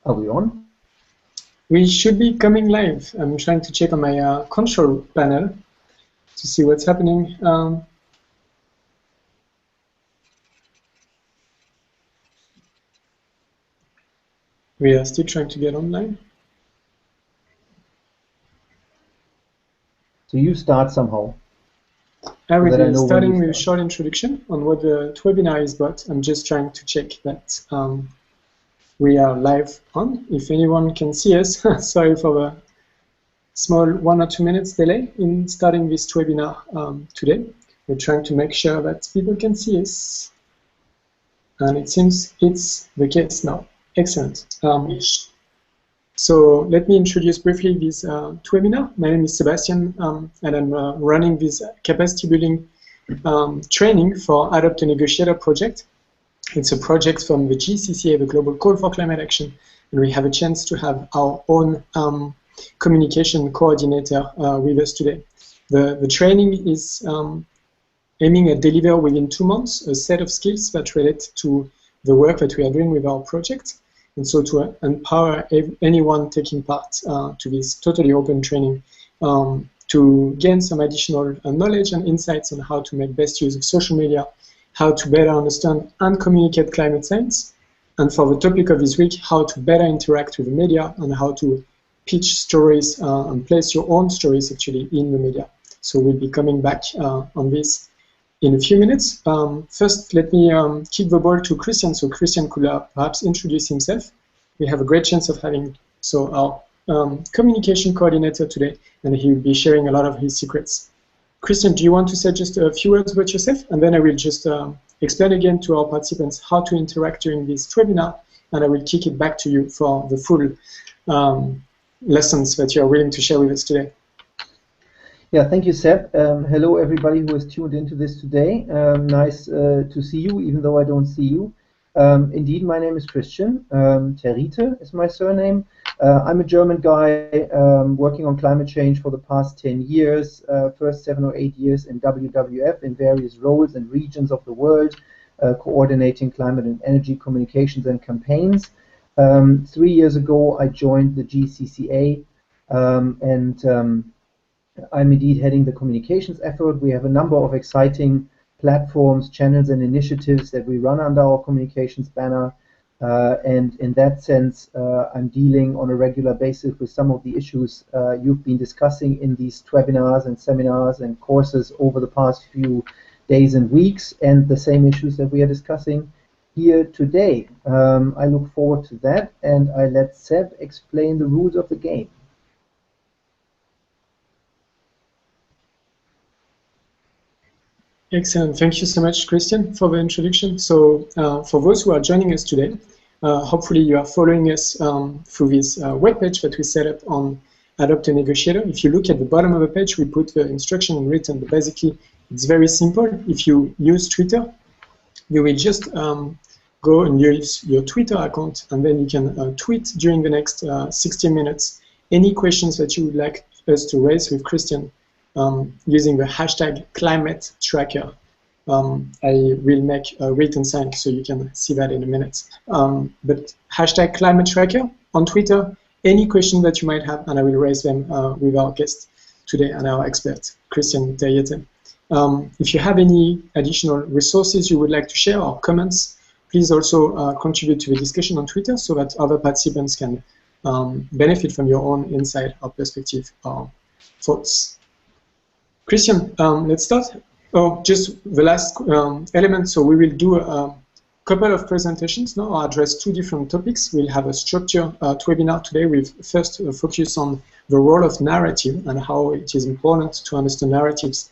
Are we on? We should be coming live. I'm trying to check on my control panel to see what's happening. We are still trying to get online. So you start somehow. I will be starting with a short introduction on what the Twebinar is, but I'm just trying to check that we are live on. If anyone can see us, sorry for the small 1 or 2 minutes delay in starting this webinar today. We're trying to make sure that people can see us. And it seems it's the case now. Excellent. So let me introduce briefly this webinar. My name is Sebastian, and I'm running this capacity building training for Adopt a Negotiator project. It's a project from the GCCA, the Global Call for Climate Action, and we have a chance to have our own communication coordinator with us today. The training is aiming at deliver within 2 months a set of skills that relate to the work that we are doing with our project, and so to empower anyone taking part to this totally open training to gain some additional knowledge and insights on how to make best use of social media, how to better understand and communicate climate science, and for the topic of this week, how to better interact with the media and how to pitch stories and place your own stories actually in the media. So we'll be coming back on this in a few minutes. First, let me kick the ball to Christian, so Christian could perhaps introduce himself. We have a great chance of having our communication coordinator today, and he will be sharing a lot of his secrets. Christian, do you want to say just a few words about yourself? And then I will just explain again to our participants how to interact during this webinar, and I will kick it back to you for the full lessons that you are willing to share with us today. Yeah, thank you, Seb. Hello, everybody who has tuned into this today. Nice to see you, even though I don't see you. Indeed, my name is Christian. Teriete is my surname. I'm a German guy working on climate change for the past 10 years, first 7 or 8 years in WWF in various roles and regions of the world, coordinating climate and energy communications and campaigns. 3 years ago, I joined the GCCA, and I'm indeed heading the communications effort. We have a number of exciting platforms, channels, and initiatives that we run under our communications banner. And in that sense, I'm dealing on a regular basis with some of the issues you've been discussing in these webinars and seminars and courses over the past few days and weeks, and the same issues that we are discussing here today. I look forward to that, and I let Seb explain the rules of the game. Excellent. Thank you so much, Christian, for the introduction. So for those who are joining us today, hopefully you are following us through this webpage that we set up on Adopt a Negotiator. If you look at the bottom of the page, we put the instruction in written, but basically it's very simple. If you use Twitter, you will just go and use your Twitter account, and then you can tweet during the next 60 minutes any questions that you would like us to raise with Christian. Using the hashtag climate tracker. I will make a written sign so you can see that in a minute. But hashtag climate tracker on Twitter, any question that you might have, and I will raise them with our guest today and our expert, Christian Teriete. If you have any additional resources you would like to share or comments, please also contribute to the discussion on Twitter so that other participants can benefit from your own insight or perspective or thoughts. Christian, let's start. Oh, just the last element. So we will do a couple of presentations now. I'll address 2 different topics. We'll have a structured webinar today with first a focus on the role of narrative and how it is important to understand narratives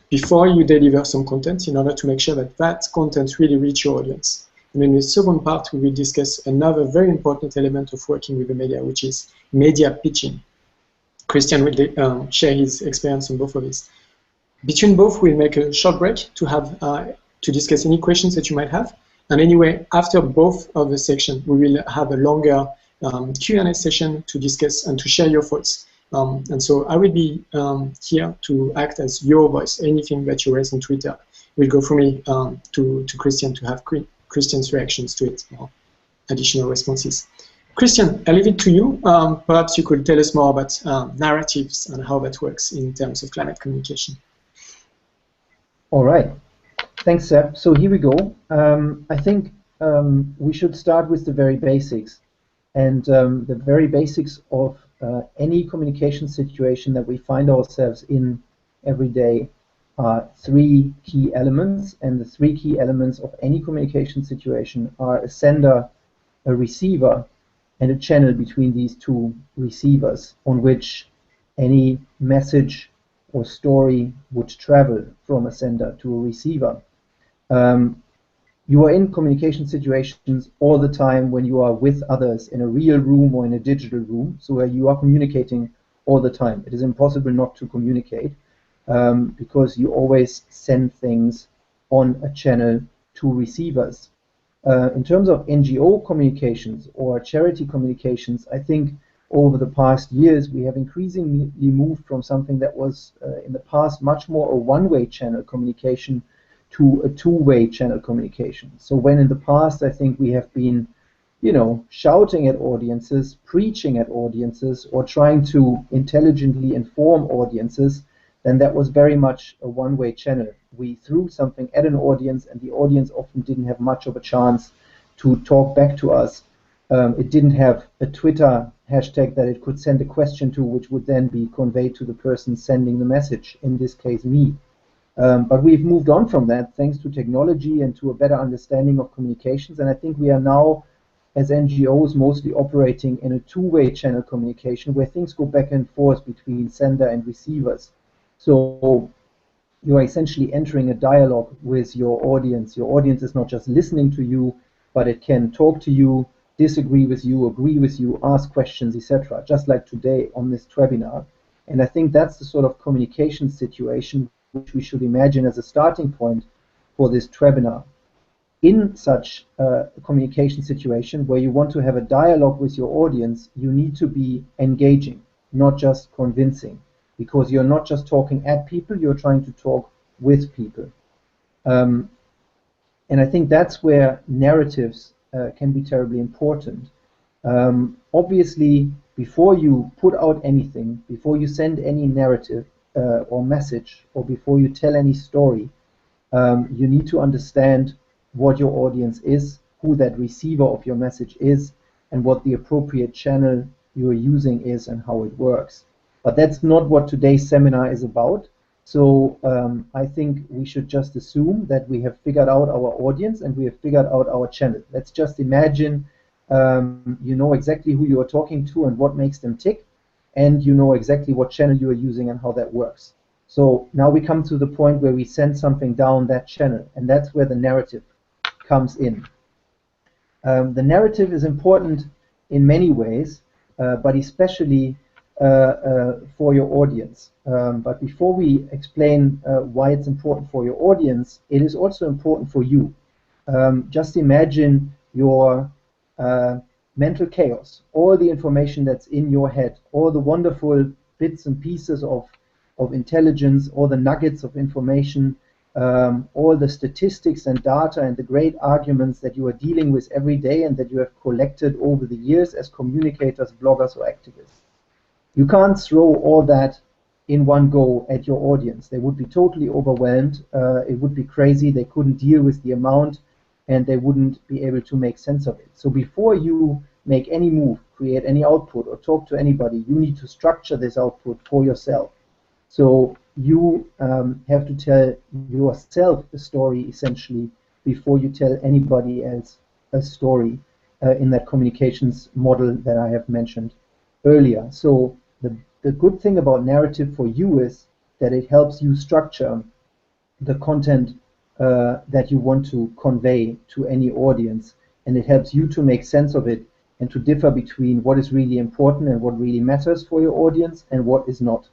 before you deliver some content in order to make sure that that content really reaches your audience. And in the second part, we will discuss another very important element of working with the media, which is media pitching. Christian will share his experience on both of these. Between both, we'll make a short break to have to discuss any questions that you might have. And anyway, after both of the sections, we will have a longer Q&A session to discuss and to share your thoughts. And so I will be here to act as your voice. Anything that you raise on Twitter will go from me to Christian to have Christian's reactions to it or additional responses. Christian, I leave it to you. Perhaps you could tell us more about narratives and how that works in terms of climate communication. All right. Thanks, Seb. So here we go. I think we should start with the very basics. And the very basics of any communication situation that we find ourselves in every day are three key elements. And the three key elements of any communication situation are a sender, a receiver, and a channel between these two receivers on which any message or story would travel from a sender to a receiver. You are in communication situations all the time when you are with others in a real room or in a digital room, so where you are communicating all the time. It is impossible not to communicate because you always send things on a channel to receivers. In terms of NGO communications or charity communications, I think over the past years we have increasingly moved from something that was in the past much more a one-way channel communication to a two-way channel communication. So when in the past I think we have been, shouting at audiences, preaching at audiences, or trying to intelligently inform audiences, then that was very much a one-way channel. We threw something at an audience, and the audience often didn't have much of a chance to talk back to us. It didn't have a Twitter hashtag that it could send a question to, which would then be conveyed to the person sending the message, in this case me. But we've moved on from that thanks to technology and to a better understanding of communications, and I think we are now, as NGOs, mostly operating in a two-way channel communication where things go back and forth between sender and receivers. So you are essentially entering a dialogue with your audience. Your audience is not just listening to you, but it can talk to you, disagree with you, agree with you, ask questions, etc., just like today on this Twebinar. And I think that's the sort of communication situation which we should imagine as a starting point for this Twebinar. In such a communication situation where you want to have a dialogue with your audience, you need to be engaging, not just convincing, because you're not just talking at people, you're trying to talk with people. And I think that's where narratives can be terribly important. Obviously, before you put out anything, before you send any narrative or message, or before you tell any story, you need to understand what your audience is, who that receiver of your message is, and what the appropriate channel you are using is and how it works. But that's not what today's seminar is about. So I think we should just assume that we have figured out our audience and we have figured out our channel. Let's just imagine you know exactly who you are talking to and what makes them tick, and you know exactly what channel you are using and how that works. So now we come to the point where we send something down that channel, and that's where the narrative comes in. The narrative is important in many ways, but especially for your audience. But before we explain why it's important for your audience, it is also important for you. Just imagine your mental chaos, all the information that's in your head, all the wonderful bits and pieces of intelligence, all the nuggets of information, all the statistics and data and the great arguments that you are dealing with every day and that you have collected over the years as communicators, bloggers, or activists. You can't throw all that in one go at your audience. They would be totally overwhelmed. It would be crazy. They couldn't deal with the amount, and they wouldn't be able to make sense of it. So before you make any move, create any output, or talk to anybody, you need to structure this output for yourself. So you have to tell yourself a story, essentially, before you tell anybody else a story in that communications model that I have mentioned earlier. So the good thing about narrative for you is that it helps you structure the content that you want to convey to any audience, and it helps you to make sense of it and to differ between what is really important and what really matters for your audience and what is not.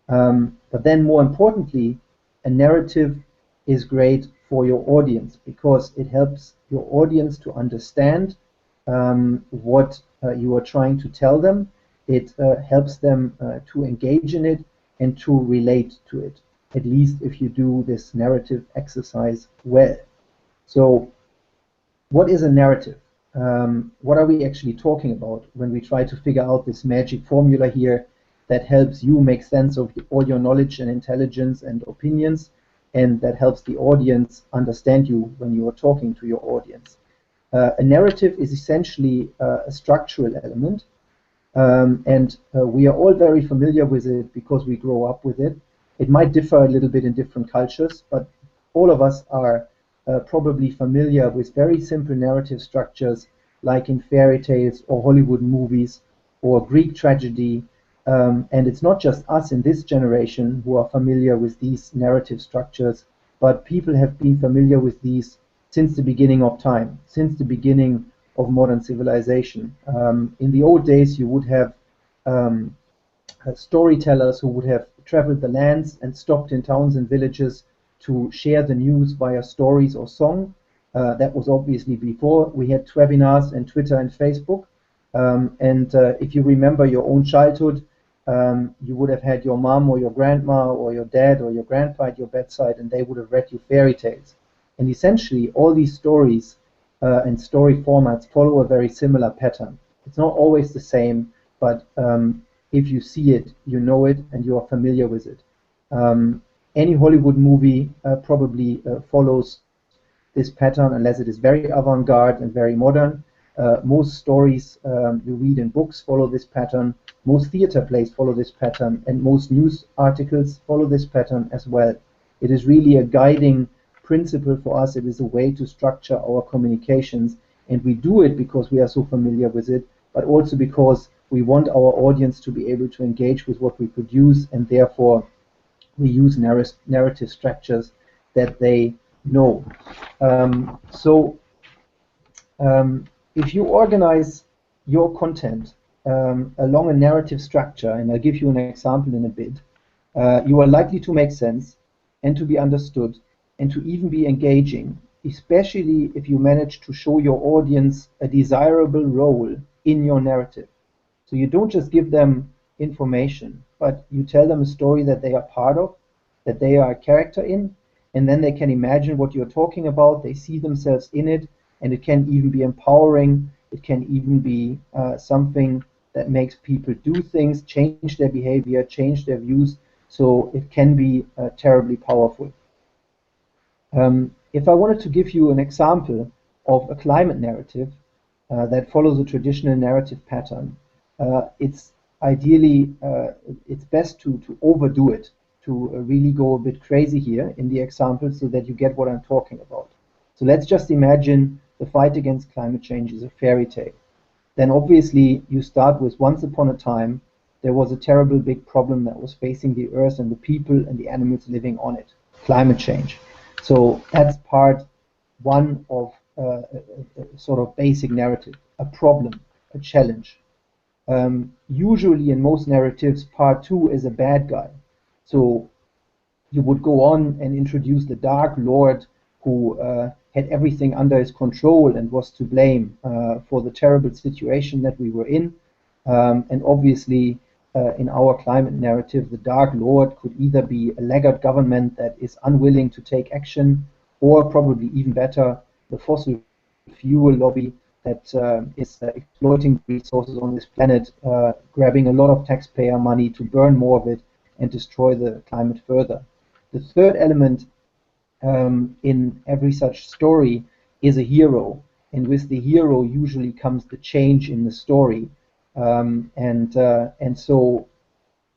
But then more importantly, a narrative is great for your audience because it helps your audience to understand what you are trying to tell them. It helps them to engage in it and to relate to it, at least if you do this narrative exercise well. So what is a narrative? what are we actually talking about when we try to figure out this magic formula here that helps you make sense of all your knowledge and intelligence and opinions, and that helps the audience understand you when you are talking to your audience. A narrative is essentially a structural element, and we are all very familiar with it because we grow up with it. It might differ a little bit in different cultures, but all of us are probably familiar with very simple narrative structures like in fairy tales or Hollywood movies or Greek tragedy. And it's not just us in this generation who are familiar with these narrative structures, but people have been familiar with these since the beginning of time, since the beginning of modern civilization. In the old days, you would have storytellers who would have traveled the lands and stopped in towns and villages to share the news via stories or song. That was obviously before we had Twebinars and Twitter and Facebook. And if you remember your own childhood, you would have had your mom or your grandma or your dad or your grandpa at your bedside, and they would have read you fairy tales. And essentially, all these stories and story formats follow a very similar pattern. It's not always the same, but if you see it, you know it, and you are familiar with it. Any Hollywood movie probably follows this pattern, unless it is very avant-garde and very modern. Most stories you read in books follow this pattern. Most theater plays follow this pattern, and most news articles follow this pattern as well. It is really a guiding principle for us. It is a way to structure our communications, and we do it because we are so familiar with it, but also because we want our audience to be able to engage with what we produce, and therefore we use narrative structures that they know. If you organize your content along a narrative structure, and I'll give you an example in a bit, you are likely to make sense and to be understood and to even be engaging, especially if you manage to show your audience a desirable role in your narrative. So you don't just give them information, but you tell them a story that they are part of, that they are a character in, and then they can imagine what you're talking about, they see themselves in it, and it can even be empowering, it can even be something that makes people do things, change their behavior, change their views, so it can be terribly powerful. If I wanted to give you an example of a climate narrative that follows a traditional narrative pattern, it's ideally, it's best to overdo it, to really go a bit crazy here in the example so that you get what I'm talking about. So let's just imagine the fight against climate change is a fairy tale. Then obviously you start with once upon a time there was a terrible big problem that was facing the earth and the people and the animals living on it, climate change. So that's part one of a sort of basic narrative, a problem, a challenge. Usually in most narratives, part two is a bad guy. So you would go on and introduce the Dark Lord who had everything under his control and was to blame for the terrible situation that we were in. And obviously, in our climate narrative, the Dark Lord could either be a laggard government that is unwilling to take action, or probably even better, the fossil fuel lobby that is exploiting resources on this planet, grabbing a lot of taxpayer money to burn more of it and destroy the climate further. The third element in every such story is a hero, and with the hero usually comes the change in the story. And so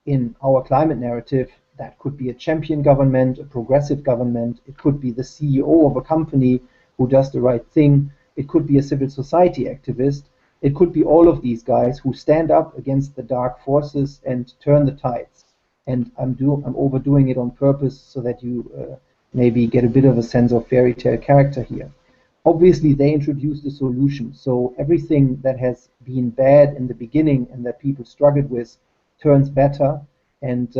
in our climate narrative, that could be a champion government, a progressive government, it could be the CEO of a company who does the right thing, it could be a civil society activist, it could be all of these guys who stand up against the dark forces and turn the tides. And I'm overdoing it on purpose so that you maybe get a bit of a sense of fairy tale character here. Obviously, they introduced a solution, so everything that has been bad in the beginning and that people struggled with turns better and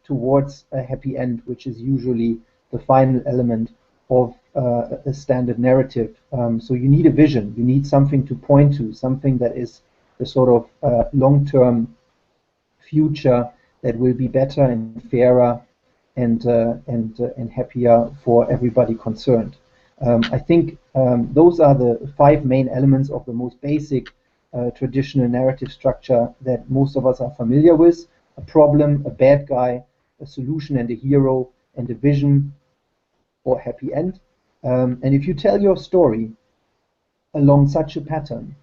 towards a happy end, which is usually the final element of a standard narrative. So you need a vision, you need something to point to, something that is the sort of long-term future that will be better and fairer and happier for everybody concerned. I think Those are the 5 main elements of the most basic traditional narrative structure that most of us are familiar with: a problem, a bad guy, a solution and a hero, and a vision or happy end. And if you tell your story along such a pattern,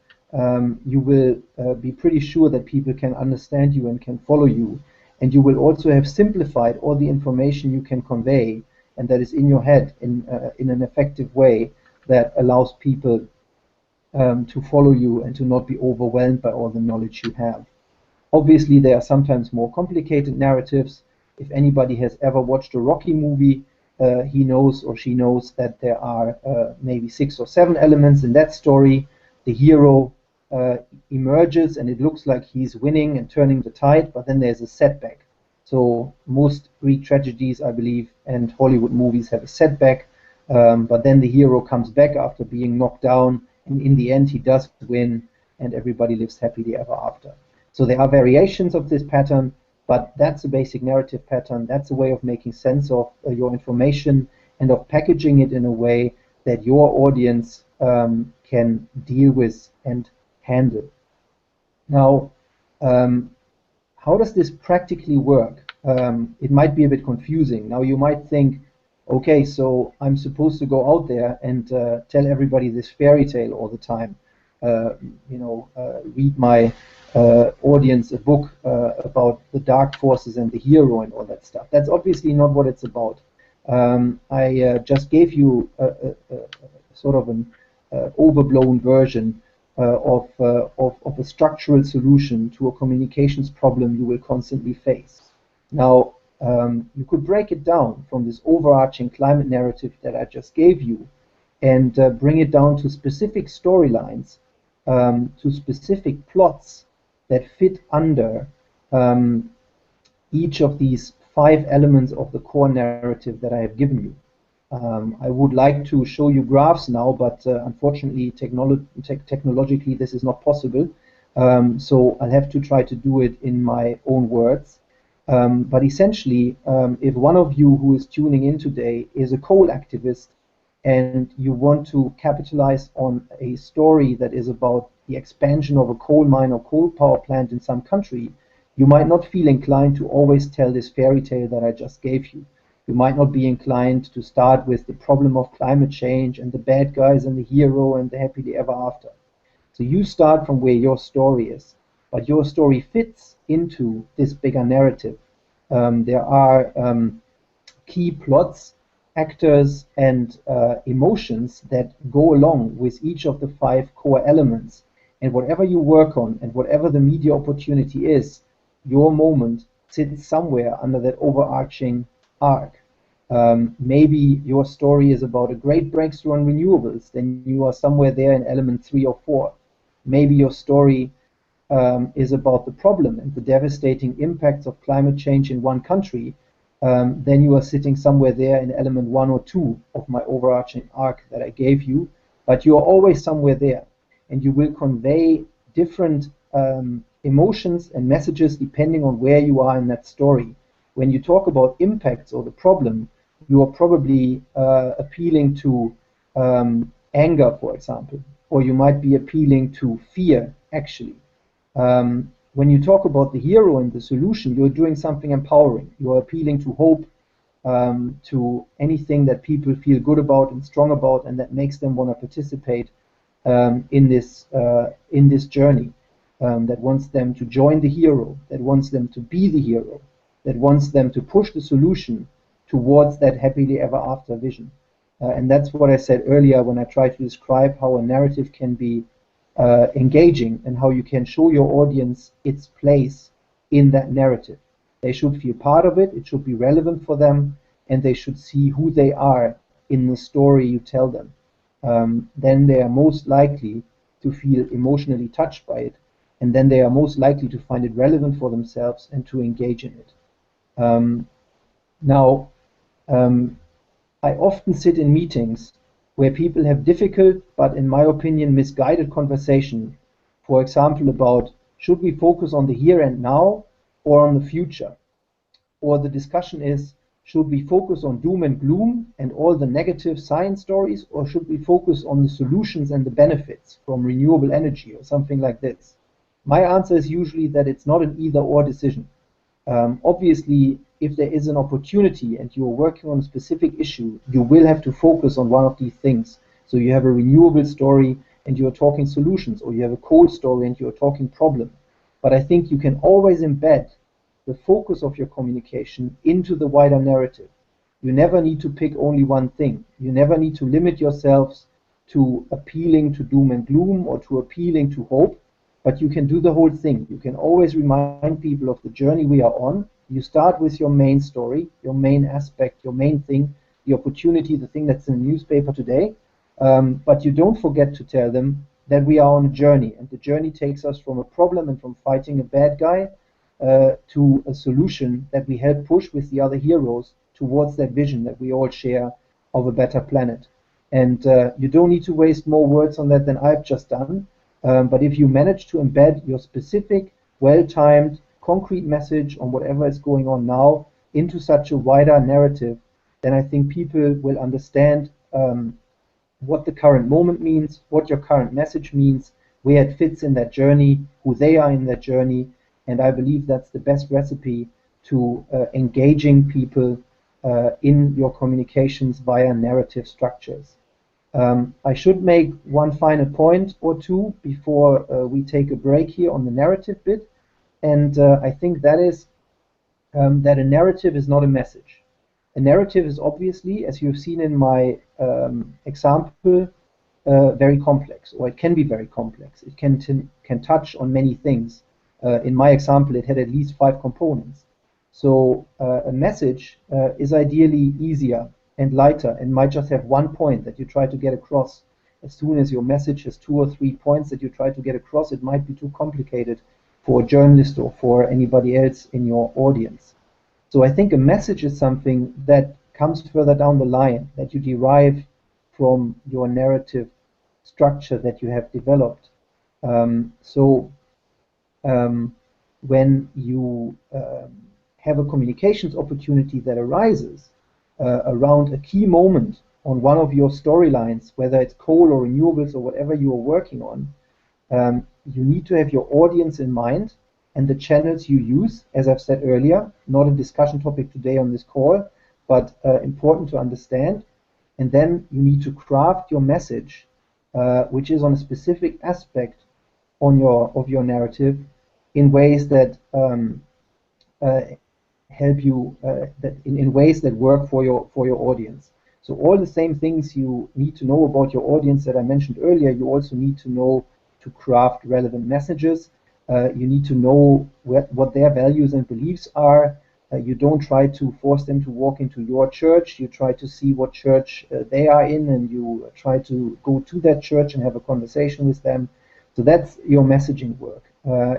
you will be pretty sure that people can understand you and can follow you. And you will also have simplified all the information you can convey and that is in your head in an effective way that allows people to follow you and to not be overwhelmed by all the knowledge you have. Obviously, there are sometimes more complicated narratives. If anybody has ever watched a Rocky movie, he knows or she knows that there are maybe 6 or 7 elements in that story. The hero emerges and it looks like he's winning and turning the tide, but then there's a setback. So most Greek tragedies, I believe, and Hollywood movies have a setback, but then the hero comes back after being knocked down, and in the end he does win, and everybody lives happily ever after. So there are variations of this pattern, but that's a basic narrative pattern. That's a way of making sense of your information and of packaging it in a way that your audience can deal with and handle. Now, how does this practically work? It might be a bit confusing. Now you might think, okay, so I'm supposed to go out there and tell everybody this fairy tale all the time. Read my audience a book about the dark forces and the hero and all that stuff. That's obviously not what it's about. I just gave you a sort of an overblown version of a structural solution to a communications problem you will constantly face. Now, you could break it down from this overarching climate narrative that I just gave you and bring it down to specific storylines, to specific plots that fit under each of these 5 elements of the core narrative that I have given you. I would like to show you graphs now, but unfortunately technologically this is not possible. So I'll have to try to do it in my own words. But essentially, if one of you who is tuning in today is a coal activist and you want to capitalize on a story that is about the expansion of a coal mine or coal power plant in some country, you might not feel inclined to always tell this fairy tale that I just gave you. You might not be inclined to start with the problem of climate change and the bad guys and the hero and the happily ever after. So you start from where your story is, but your story fits into this bigger narrative. There are key plots, actors, and emotions that go along with each of the 5 core elements. And whatever you work on and whatever the media opportunity is, your moment sits somewhere under that overarching arc. Maybe your story is about a great breakthrough on renewables, then you are somewhere there in element 3 or 4. Maybe your story is about the problem and the devastating impacts of climate change in one country, then you are sitting somewhere there in element 1 or 2 of my overarching arc that I gave you, but you are always somewhere there, and you will convey different emotions and messages depending on where you are in that story. When you talk about impacts or the problem, you are probably appealing to anger, for example, or you might be appealing to fear, actually. When you talk about the hero and the solution, you're doing something empowering. You're appealing to hope, to anything that people feel good about and strong about, and that makes them want to participate in this journey. That wants them to join the hero, that wants them to be the hero, that wants them to push the solution towards that happily ever after vision. And that's what I said earlier when I tried to describe how a narrative can be engaging and how you can show your audience its place in that narrative. They should feel part of it, it should be relevant for them, and they should see who they are in the story you tell them. Then they are most likely to feel emotionally touched by it, and then they are most likely to find it relevant for themselves and to engage in it. I often sit in meetings where people have difficult, but in my opinion, misguided conversation, for example, about should we focus on the here and now or on the future? Or the discussion is, Should we focus on doom and gloom and all the negative science stories, or should we focus on the solutions and the benefits from renewable energy or something like this? My answer is usually that it's not an either-or decision. Obviously, if there is an opportunity and you are working on a specific issue, you will have to focus on one of these things. So you have a renewable story and you are talking solutions, or you have a coal story and you are talking problem. But I think you can always embed the focus of your communication into the wider narrative. You never need to pick only one thing. You never need to limit yourselves to appealing to doom and gloom or to appealing to hope, but you can do the whole thing. You can always remind people of the journey we are on. You start with your main story, your main aspect, your main thing, the opportunity, the thing that's in the newspaper today, but you don't forget to tell them that we are on a journey, and the journey takes us from a problem and from fighting a bad guy to a solution that we help push with the other heroes towards that vision that we all share of a better planet. And you don't need to waste more words on that than I've just done, but if you manage to embed your specific, well-timed, concrete message on whatever is going on now into such a wider narrative, then I think people will understand what the current moment means, what your current message means, where it fits in that journey, who they are in that journey, and I believe that's the best recipe to engaging people in your communications via narrative structures. I should make one final point or two before we take a break here on the narrative bit, and I think that is that a narrative is not a message. A narrative is obviously, as you've seen in my example, very complex, or it can be very complex. It can touch on many things. In my example, it had at least 5 components. So a message is ideally easier and lighter and might just have one point that you try to get across. As soon as your message has 2 or 3 points that you try to get across, it might be too complicated for a journalist or for anybody else in your audience. So I think a message is something that comes further down the line, that you derive from your narrative structure that you have developed. When you have a communications opportunity that arises around a key moment on one of your storylines, whether it's coal or renewables or whatever you are working on, you need to have your audience in mind and the channels you use, as I've said earlier, not a discussion topic today on this call, but important to understand. And then you need to craft your message, which is on a specific aspect of your narrative, in ways that help you, in ways that work for your audience. So all the same things you need to know about your audience that I mentioned earlier, you also need to know to craft relevant messages. You need to know what their values and beliefs are. You don't try to force them to walk into your church. You try to see what church they are in, and you try to go to that church and have a conversation with them. So that's your messaging work.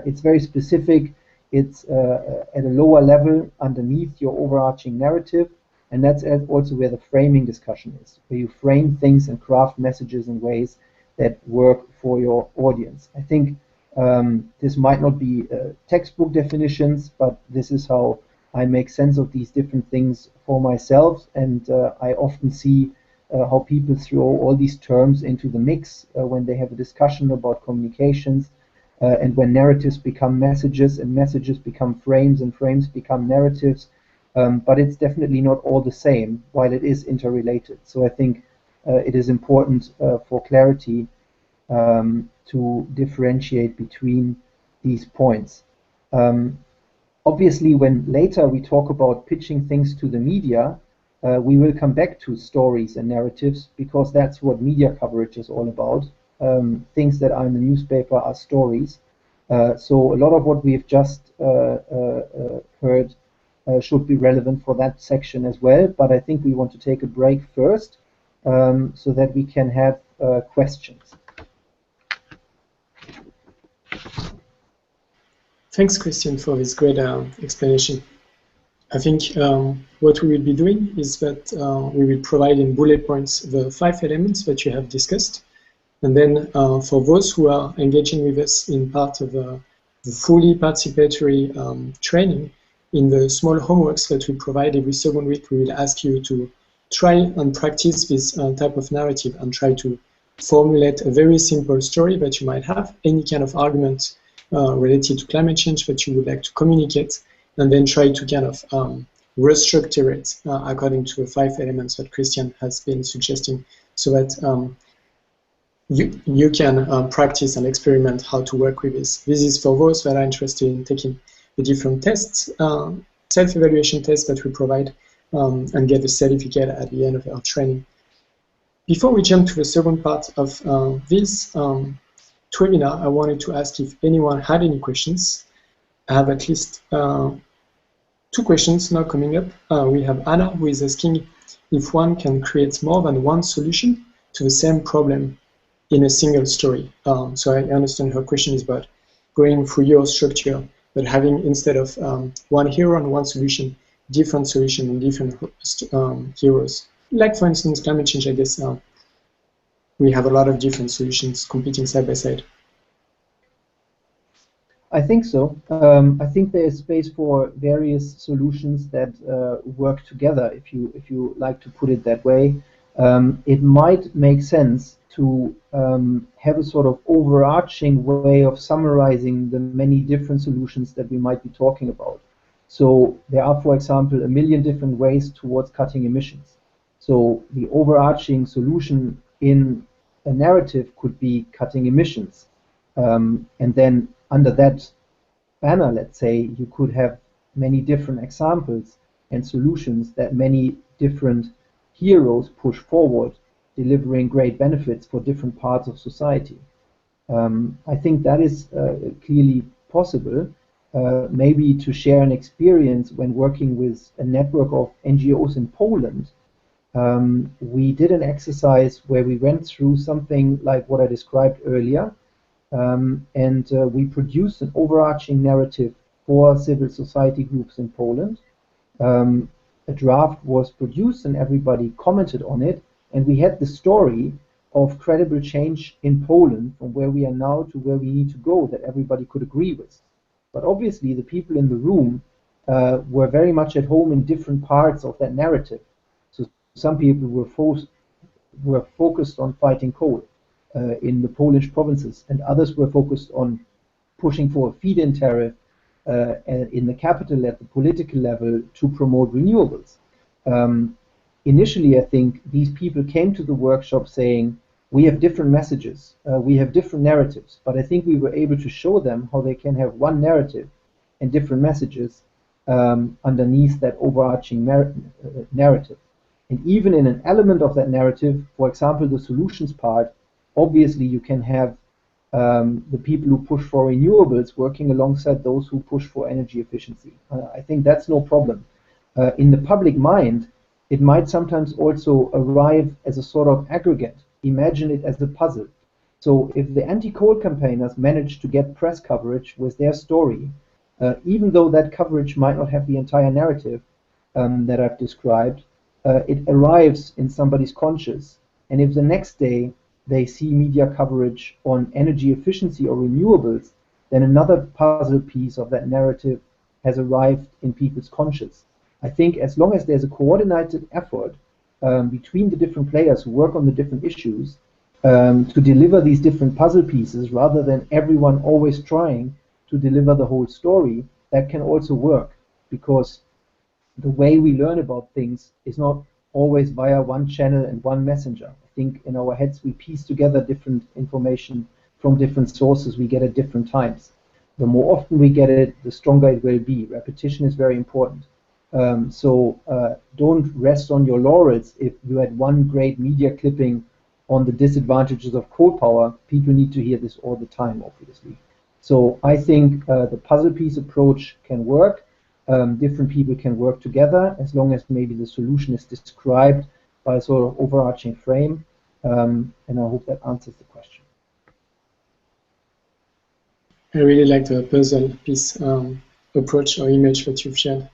It's very specific. It's at a lower level underneath your overarching narrative, and that's also where the framing discussion is, where you frame things and craft messages in ways that work for your audience. I think this might not be textbook definitions, but this is how I make sense of these different things for myself, and I often see how people throw all these terms into the mix when they have a discussion about communications, and when narratives become messages and messages become frames and frames become narratives, but it's definitely not all the same, while it is interrelated. So I think it is important for clarity to differentiate between these points. Obviously, when later we talk about pitching things to the media, we will come back to stories and narratives, because that's what media coverage is all about. Things that are in the newspaper are stories. So a lot of what we've just heard should be relevant for that section as well, but I think we want to take a break first so that we can have questions. Thanks, Christian, for this great explanation. I think what we will be doing is that we will provide in bullet points the 5 elements that you have discussed. And then for those who are engaging with us in part of the fully participatory training, in the small homeworks that we provide every second week, we will ask you to try and practice this type of narrative and try to formulate a very simple story that you might have, any kind of argument related to climate change that you would like to communicate, and then try to kind of restructure it according to the 5 elements that Christian has been suggesting, so that you can practice and experiment how to work with this. This is for those that are interested in taking the different tests, self-evaluation tests that we provide, and get a certificate at the end of our training. Before we jump to the second part of this webinar, I wanted to ask if anyone had any questions. I have at least 2 questions now coming up. We have Anna, who is asking if one can create more than one solution to the same problem in a single story. So I understand her question is about going through your structure, but having, instead of one hero and one solution, different solution and different heroes. Like, for instance, climate change, I guess we have a lot of different solutions competing side by side. I think so. I think there is space for various solutions that work together, if you like to put it that way. It might make sense to have a sort of overarching way of summarizing the many different solutions that we might be talking about. So there are, for example, a million different ways towards cutting emissions. So the overarching solution in a narrative could be cutting emissions. And then under that banner, let's say, you could have many different examples and solutions that many different heroes push forward, delivering great benefits for different parts of society. I think that is clearly possible. Maybe to share an experience when working with a network of NGOs in Poland, we did an exercise where we went through something like what I described earlier, and we produced an overarching narrative for civil society groups in Poland. A draft was produced and everybody commented on it, and we had the story of credible change in Poland from where we are now to where we need to go that everybody could agree with. But obviously the people in the room were very much at home in different parts of that narrative. So some people were focused on fighting coal in the Polish provinces, and others were focused on pushing for a feed-in tariff in the capital at the political level to promote renewables. Initially, I think these people came to the workshop saying, we have different messages, we have different narratives, but I think we were able to show them how they can have one narrative and different messages underneath that overarching narrative. And even in an element of that narrative, for example, the solutions part, obviously you can have the people who push for renewables working alongside those who push for energy efficiency. I think that's no problem. In the public mind, it might sometimes also arrive as a sort of aggregate. Imagine it as a puzzle. So if the anti-coal campaigners manage to get press coverage with their story, even though that coverage might not have the entire narrative that I've described, it arrives in somebody's conscious. And if the next day they see media coverage on energy efficiency or renewables, then another puzzle piece of that narrative has arrived in people's conscious. I think as long as there's a coordinated effort between the different players who work on the different issues to deliver these different puzzle pieces, rather than everyone always trying to deliver the whole story, that can also work, because the way we learn about things is not always via one channel and one messenger. I think in our heads we piece together different information from different sources we get at different times. The more often we get it, the stronger it will be. Repetition is very important. So don't rest on your laurels if you had one great media clipping on the disadvantages of coal power. People need to hear this all the time, obviously. So I think the puzzle piece approach can work. Different people can work together as long as maybe the solution is described by a sort of overarching frame. And I hope that answers the question. I really like the puzzle piece approach or image that you've shared.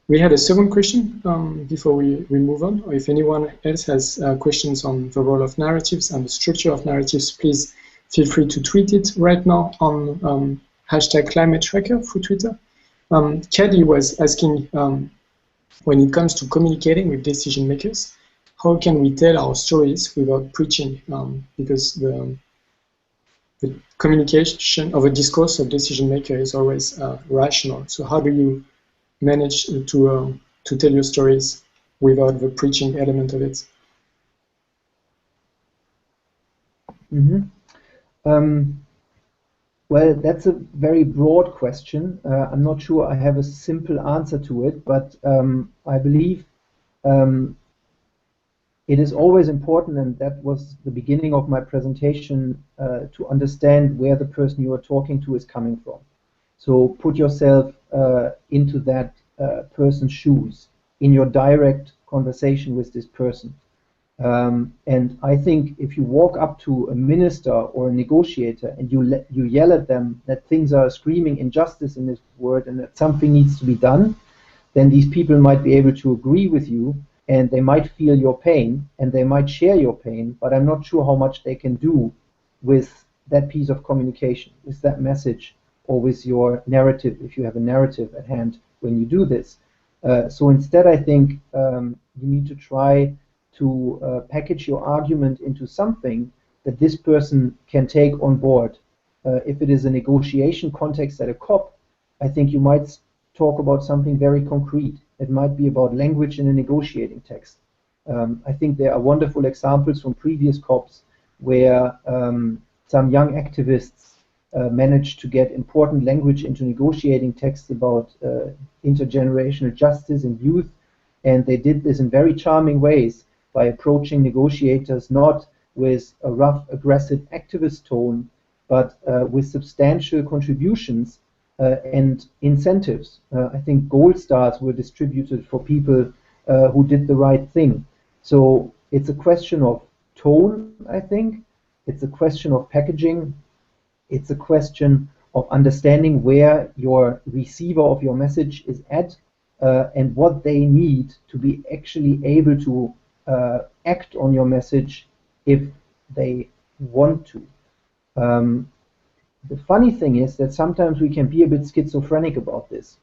We had a second question before we move on, or if anyone else has questions on the role of narratives and the structure of narratives, please feel free to tweet it right now on #ClimateTracker through Twitter. Caddy was asking, when it comes to communicating with decision makers, how can we tell our stories without preaching? Because the communication of a discourse of decision maker is always rational. So how do you manage to tell your stories without the preaching element of it? Well, that's a very broad question. I'm not sure I have a simple answer to it, but I believe it is always important, and that was the beginning of my presentation, to understand where the person you are talking to is coming from. So put yourself into that person's shoes in your direct conversation with this person. And I think if you walk up to a minister or a negotiator and you yell at them that things are screaming injustice in this world and that something needs to be done, then these people might be able to agree with you, and they might feel your pain and they might share your pain, but I'm not sure how much they can do with that piece of communication, with that message, or with your narrative, if you have a narrative at hand when you do this. So instead, I think you need to try to package your argument into something that this person can take on board. If it is a negotiation context at a COP, I think you might talk about something very concrete. It might be about language in a negotiating text. I think there are wonderful examples from previous COPs where some young activists managed to get important language into negotiating texts about intergenerational justice and youth, and they did this in very charming ways by approaching negotiators not with a rough, aggressive activist tone, but with substantial contributions and incentives. I think gold stars were distributed for people who did the right thing. So it's a question of tone, I think. It's a question of packaging. It's a question of understanding where your receiver of your message is at and what they need to be actually able to act on your message if they want to. The funny thing is that sometimes we can be a bit schizophrenic about this.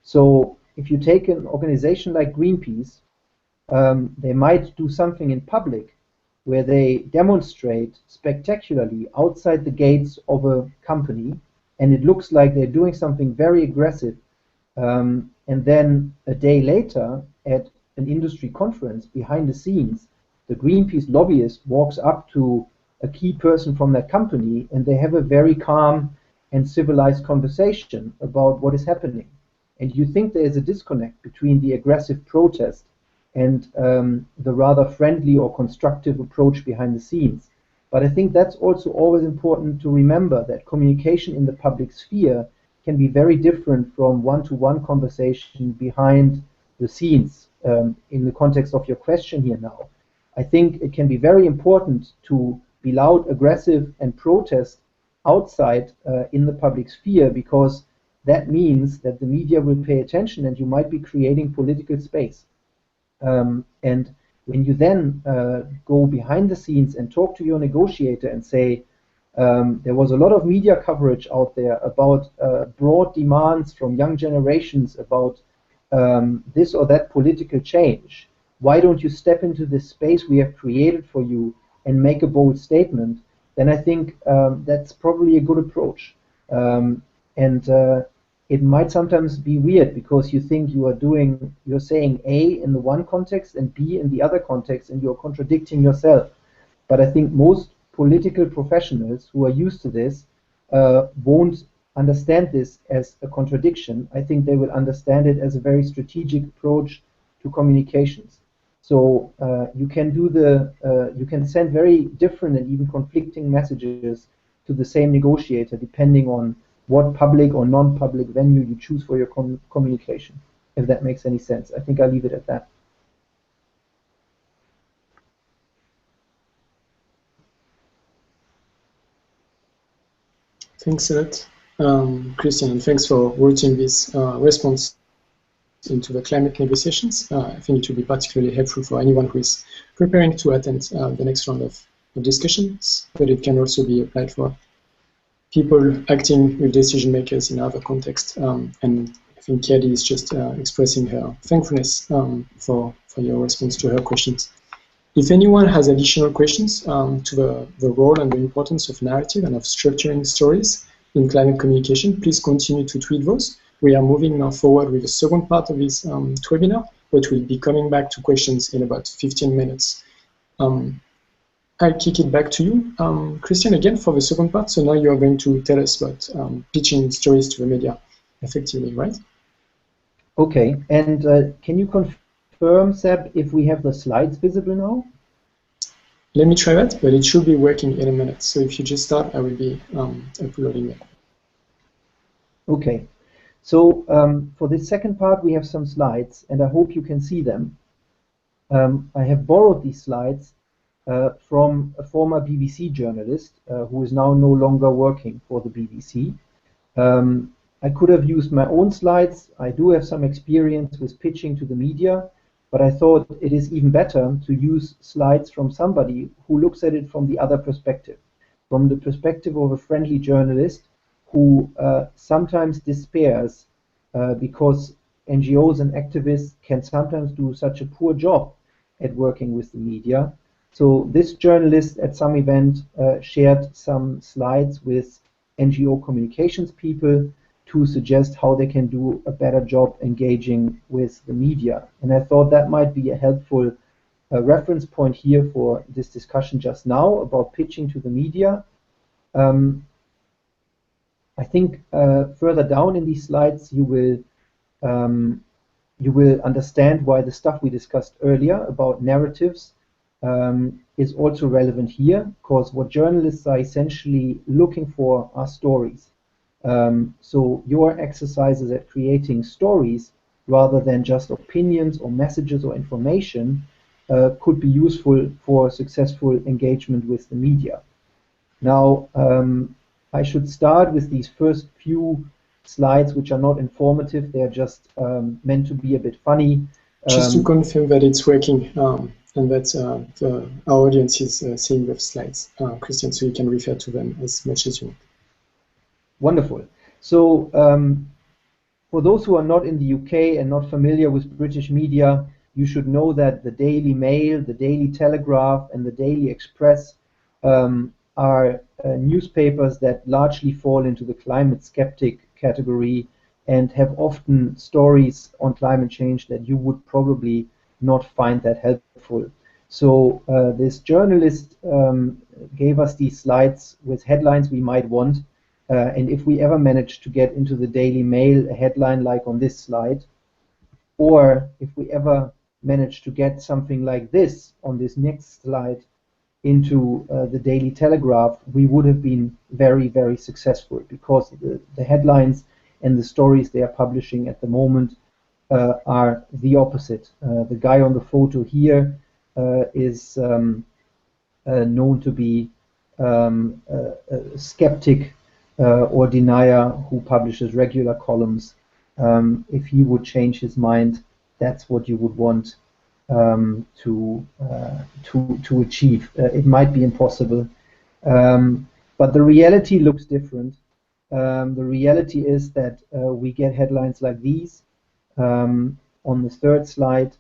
So if you take an organization like Greenpeace, they might do something in public where they demonstrate spectacularly outside the gates of a company, and it looks like they're doing something very aggressive. And then a day later, at an industry conference behind the scenes, the Greenpeace lobbyist walks up to a key person from that company, and they have a very calm and civilized conversation about what is happening. And you think there is a disconnect between the aggressive protest and the rather friendly or constructive approach behind the scenes. But I think that's also always important to remember, that communication in the public sphere can be very different from one-to-one conversation behind the scenes. In the context of your question here now, I think it can be very important to be loud, aggressive, and protest outside in the public sphere, because that means that the media will pay attention and you might be creating political space. And when you then go behind the scenes and talk to your negotiator and say, there was a lot of media coverage out there about broad demands from young generations about this or that political change, why don't you step into this space we have created for you and make a bold statement, then I think that's probably a good approach. It might sometimes be weird because you think you're saying A in the one context and B in the other context, and you're contradicting yourself. But I think most political professionals who are used to this won't understand this as a contradiction. I think they will understand it as a very strategic approach to communications. So you can send very different and even conflicting messages to the same negotiator depending on what public or non-public venue you choose for your communication, if that makes any sense. I think I'll leave it at that. Thanks a lot, Christian, and thanks for writing this response into the climate negotiations. I think it will be particularly helpful for anyone who is preparing to attend the next round of discussions, but it can also be applied for people acting with decision makers in other contexts and I think Kelly is just expressing her thankfulness for your response to her questions. If anyone has additional questions to the role and the importance of narrative and of structuring stories in climate communication, please continue to tweet those. We are moving now forward with the second part of this webinar, but we'll be coming back to questions in about 15 minutes. I'll kick it back to you, Christian, again for the second part. So now you are going to tell us about pitching stories to the media effectively, right? Okay, and can you confirm, Seb, if we have the slides visible now? Let me try that, but it should be working in a minute. So if you just start, I will be uploading it. Okay, so for this second part, we have some slides, and I hope you can see them. I have borrowed these slides from a former BBC journalist who is now no longer working for the BBC. I could have used my own slides. I do have some experience with pitching to the media, but I thought it is even better to use slides from somebody who looks at it from the other perspective, from the perspective of a friendly journalist who sometimes despairs because NGOs and activists can sometimes do such a poor job at working with the media. So this journalist at some event shared some slides with NGO communications people to suggest how they can do a better job engaging with the media. And I thought that might be a helpful reference point here for this discussion just now about pitching to the media. I think further down in these slides you will understand why the stuff we discussed earlier about narratives is also relevant here, because what journalists are essentially looking for are stories. So your exercises at creating stories rather than just opinions or messages or information could be useful for successful engagement with the media. Now, I should start with these first few slides, which are not informative. They're just meant to be a bit funny. Just to confirm that it's working and that our audience is seeing the slides, Christian, so you can refer to them as much as you want. Wonderful. So for those who are not in the UK and not familiar with British media, you should know that the Daily Mail, the Daily Telegraph, and the Daily Express are newspapers that largely fall into the climate skeptic category and have often stories on climate change that you would probably not find that helpful. So this journalist gave us these slides with headlines we might want. And if we ever manage to get into the Daily Mail a headline like on this slide, or if we ever manage to get something like this on this next slide into the Daily Telegraph, we would have been very, very successful, because the headlines and the stories they are publishing at the moment are the opposite. The guy on the photo here is known to be a skeptic or denier who publishes regular columns. If he would change his mind, that's what you would want to achieve. It might be impossible, but the reality looks different. The reality is that we get headlines like these. On the third slide,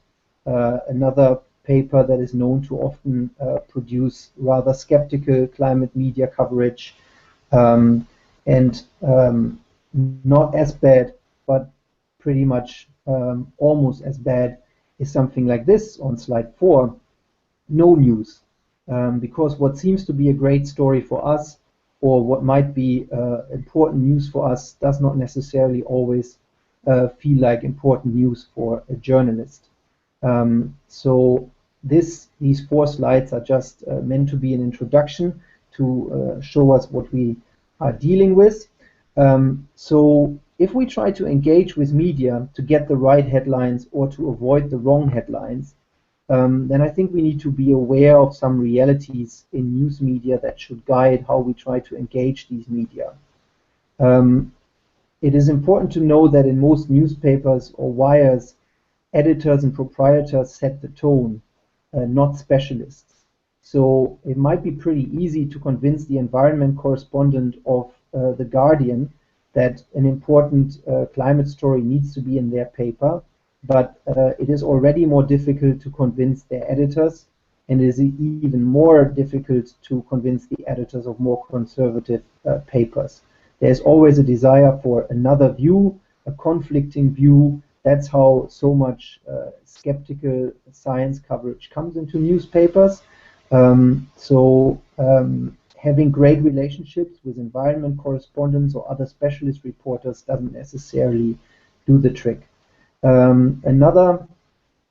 another paper that is known to often produce rather skeptical climate media coverage, and not as bad, but pretty much almost as bad, is something like this on slide 4, no news. Because what seems to be a great story for us, or what might be important news for us, does not necessarily always feel like important news for a journalist. So these 4 slides are just meant to be an introduction to show us what we are dealing with. So if we try to engage with media to get the right headlines or to avoid the wrong headlines, then I think we need to be aware of some realities in news media that should guide how we try to engage these media. It is important to know that in most newspapers or wires, editors and proprietors set the tone, not specialists. So it might be pretty easy to convince the environment correspondent of The Guardian that an important climate story needs to be in their paper, but it is already more difficult to convince their editors, and it is even more difficult to convince the editors of more conservative papers. There's always a desire for another view, a conflicting view. That's how so much skeptical science coverage comes into newspapers. Having great relationships with environment correspondents or other specialist reporters doesn't necessarily do the trick. Another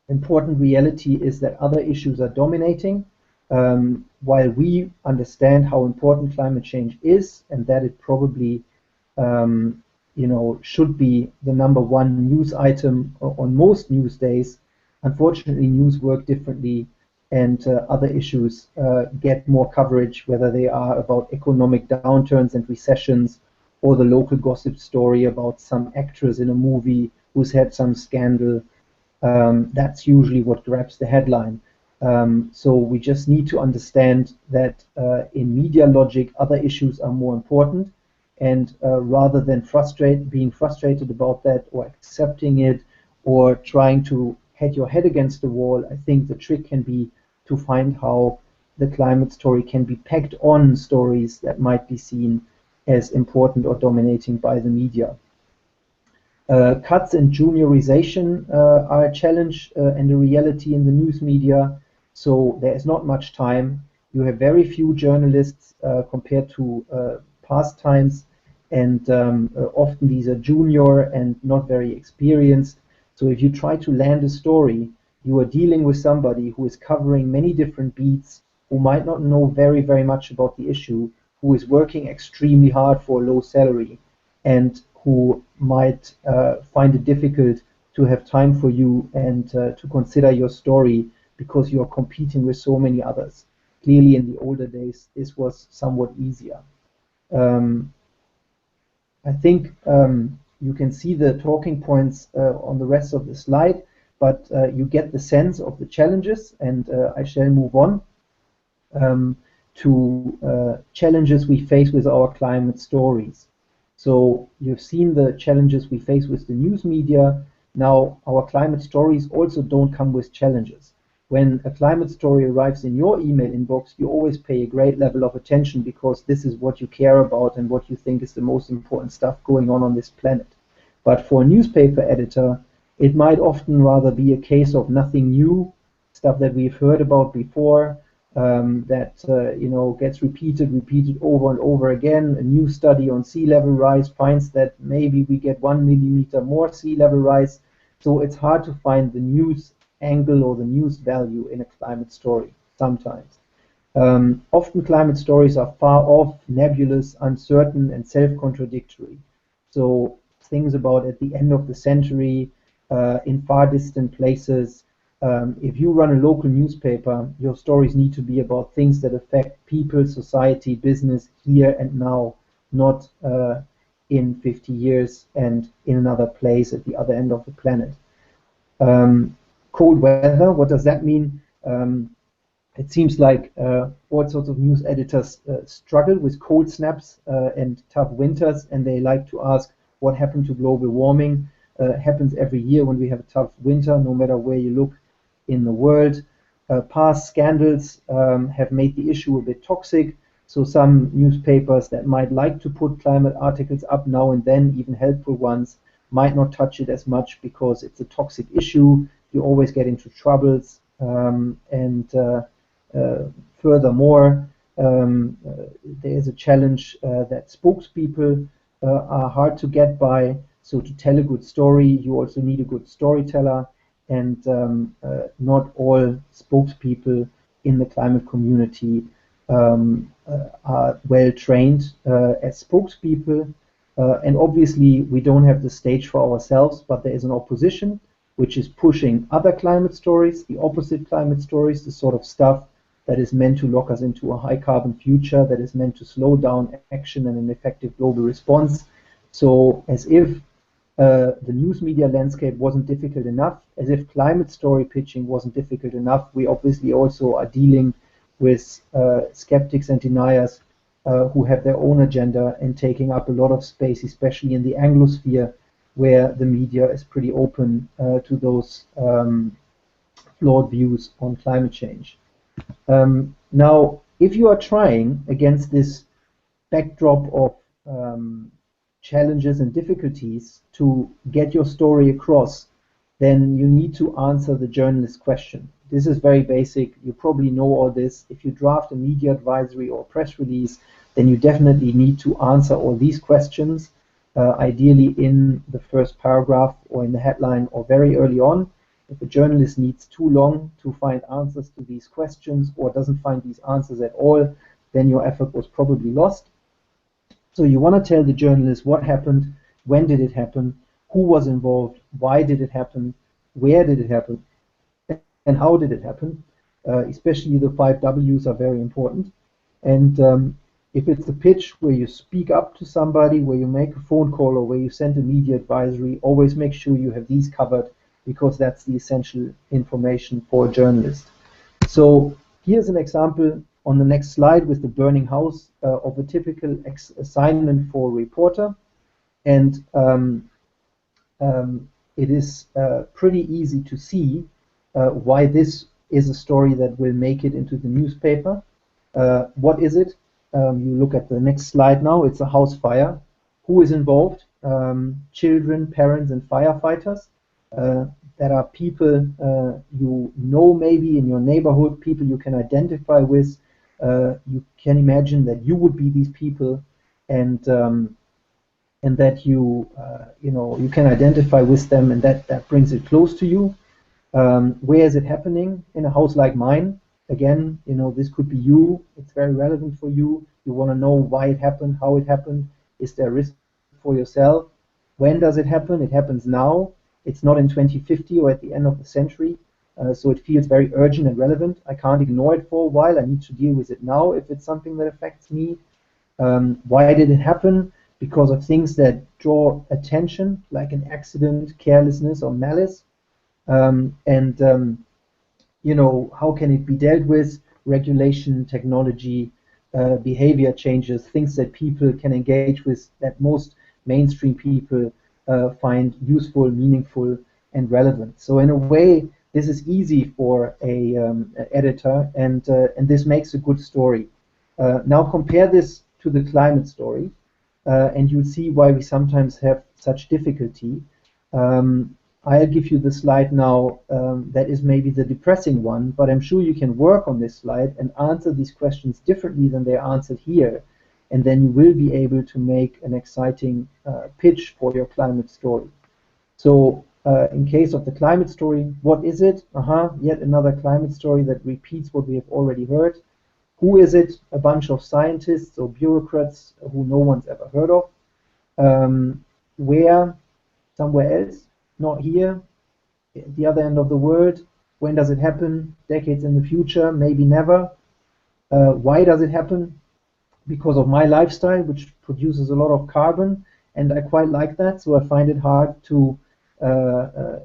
important reality is that other issues are dominating. While we understand how important climate change is and that it probably should be the #1 news item on most news days, unfortunately news work differently, and other issues get more coverage, whether they are about economic downturns and recessions, or the local gossip story about some actress in a movie who's had some scandal. That's usually what grabs the headline. So we just need to understand that in media logic, other issues are more important, and rather than being frustrated about that or accepting it or trying to hit your head against the wall, I think the trick can be to find how the climate story can be packed on stories that might be seen as important or dominating by the media. Cuts and juniorization are a challenge and a reality in the news media, so there is not much time. You have very few journalists compared to past times, and often these are junior and not very experienced. So if you try to land a story, you are dealing with somebody who is covering many different beats, who might not know very, very much about the issue, who is working extremely hard for a low salary, and who might find it difficult to have time for you and to consider your story because you are competing with so many others. Clearly, in the older days, this was somewhat easier. I think you can see the talking points on the rest of the slide, but you get the sense of the challenges, and I shall move on to challenges we face with our climate stories. So you've seen the challenges we face with the news media. Now our climate stories also don't come with challenges. When a climate story arrives in your email inbox, you always pay a great level of attention because this is what you care about and what you think is the most important stuff going on this planet. But for a newspaper editor, it might often rather be a case of nothing new, stuff that we've heard about before, that gets repeated over and over again. A new study on sea level rise finds that maybe we get 1 millimeter more sea level rise. So it's hard to find the news angle or the news value in a climate story sometimes. Often climate stories are far off, nebulous, uncertain, and self-contradictory. So things about at the end of the century, in far distant places. If you run a local newspaper, your stories need to be about things that affect people, society, business, here and now, not in 50 years and in another place at the other end of the planet. Cold weather, what does that mean? It seems like all sorts of news editors struggle with cold snaps and tough winters, and they like to ask what happened to global warming. Happens every year when we have a tough winter, no matter where you look in the world. Past scandals have made the issue a bit toxic, so some newspapers that might like to put climate articles up now and then, even helpful ones, might not touch it as much because it's a toxic issue. You always get into troubles, and furthermore, there is a challenge that spokespeople are hard to get by. So to tell a good story, you also need a good storyteller, and not all spokespeople in the climate community are well trained as spokespeople. And obviously we don't have the stage for ourselves, but there is an opposition which is pushing other climate stories, the opposite climate stories, the sort of stuff that is meant to lock us into a high carbon future, that is meant to slow down action and an effective global response. So as if the news media landscape wasn't difficult enough, as if climate story pitching wasn't difficult enough, we obviously also are dealing with skeptics and deniers who have their own agenda and taking up a lot of space, especially in the Anglosphere, where the media is pretty open to those flawed views on climate change. Now, if you are trying against this backdrop of challenges and difficulties to get your story across, then you need to answer the journalist question. This is very basic. You probably know all this. If you draft a media advisory or press release, then you definitely need to answer all these questions, ideally in the first paragraph or in the headline or very early on. If a journalist needs too long to find answers to these questions or doesn't find these answers at all, then your effort was probably lost. So you want to tell the journalist what happened, when did it happen, who was involved, why did it happen, where did it happen, and how did it happen. Especially the 5 W's are very important. And if it's a pitch where you speak up to somebody, where you make a phone call, or where you send a media advisory, always make sure you have these covered, because that's the essential information for a journalist. So here's an example on the next slide with the burning house of a typical assignment for a reporter. And it is pretty easy to see why this is a story that will make it into the newspaper. What is it? You look at the next slide now. It's a house fire. Who is involved? Children, parents, and firefighters. There are people you know maybe in your neighborhood, people you can identify with. You can imagine that you would be these people, and that you you can identify with them, and that brings it close to you. Where is it happening? In a house like mine. Again, this could be you. It's very relevant for you. You want to know why it happened, how it happened. Is there risk for yourself? When does it happen? It happens now. It's not in 2050 or at the end of the century. So it feels very urgent and relevant. I can't ignore it for a while. I need to deal with it now if it's something that affects me. Why did it happen? Because of things that draw attention, like an accident, carelessness, or malice. How can it be dealt with? Regulation, technology, behavior changes, things that people can engage with, that most mainstream people find useful, meaningful, and relevant. So in a way, this is easy for an editor, and this makes a good story. Now compare this to the climate story, and you'll see why we sometimes have such difficulty. I'll give you the slide now that is maybe the depressing one, but I'm sure you can work on this slide and answer these questions differently than they're answered here, and then you will be able to make an exciting pitch for your climate story. So in case of the climate story, what is it? Yet another climate story that repeats what we have already heard. Who is it? A bunch of scientists or bureaucrats who no one's ever heard of. Where? Somewhere else. Not here, at the other end of the world. When does it happen? Decades in the future, maybe never. Why does it happen? Because of my lifestyle, which produces a lot of carbon, and I quite like that, so I find it hard to